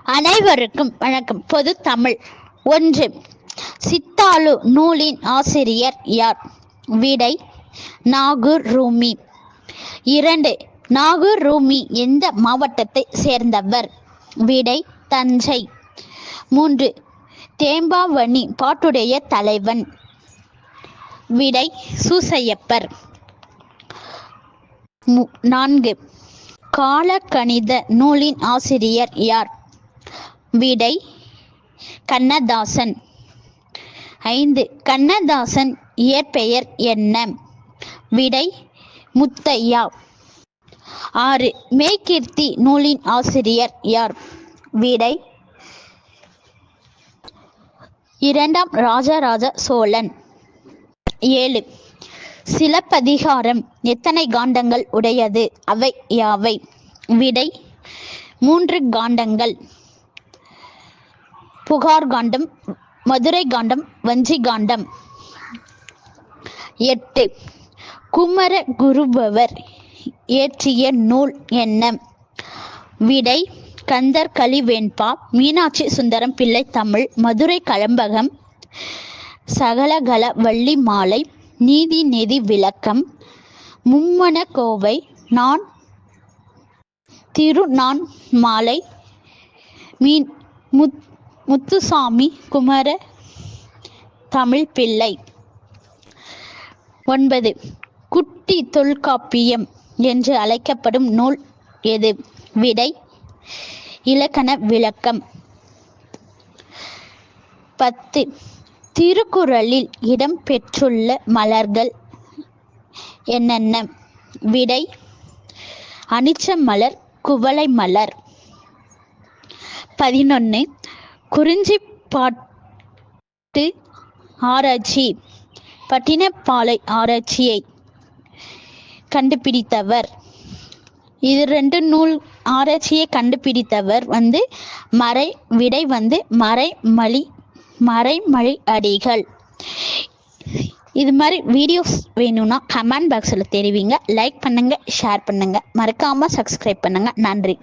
அனைவருக்கும் வணக்கம். பொது தமிழ். 1. சித்தாலு நூலின் ஆசிரியர் யார்? விடை நாகூர் ரூமி. 2. நாகூர் ரூமி எந்த மாவட்டத்தை சேர்ந்தவர்? விடை தஞ்சை. 3. தேம்பாவணி பாட்டுடைய தலைவன்? விடை சூசையப்பர். 4. காலக்கணித நூலின் ஆசிரியர் யார்? விடை கண்ணதாசன். 5. கண்ணதாசன் இயற்பெயர் என்ன? விடை முத்தையா. 6. மெய்கீர்த்தி நூலின் ஆசிரியர் யார்? விடை 2ஆம் ராஜராஜ சோழன். 7. சிலப்பதிகாரம் எத்தனை காண்டங்கள் உடையது? அவை யாவை? விடை 3 காண்டங்கள். புகார் காண்டம், மதுரை காண்டம், வஞ்சி காண்டம். 8. குமர குருபவர் இயற்றிய நூல் என்ன? விடை கந்தர் கலிவெண்பா, மீனாட்சி சுந்தரம் பிள்ளை தமிழ், மதுரை கலம்பகம், சகலகல வள்ளி மாலை, நீதி நெதி விளக்கம், மும்மன கோவை, நான் திருநான் மாலை, முத்துசாமி குமர தமிழ் பிள்ளை. 9. குட்டி தொல்காப்பியம் என்று அழைக்கப்படும் நூல் எது? விடை இலக்கண விளக்கம். 10. திருக்குறளில் இடம் பெற்றுள்ள மலர்கள் என்னென்ன? விடை அனிச்ச மலர், குவளை மலர். 11. குறிஞ்சிப்பாட்டு ஆராய்ச்சி, பட்டினப்பாலை ஆராய்ச்சியை கண்டுபிடித்தவர்? இது 2 நூல் ஆராய்ச்சியை கண்டுபிடித்தவர் விடை மறைமலை அடிகள். இது மாதிரி வீடியோஸ் வேணும்னா கமெண்ட் பாக்ஸில் தெரிவிங்க. லைக் பண்ணுங்க, ஷேர் பண்ணுங்க, மறக்காம சப்ஸ்கிரைப் பண்ணுங்க. நன்றி.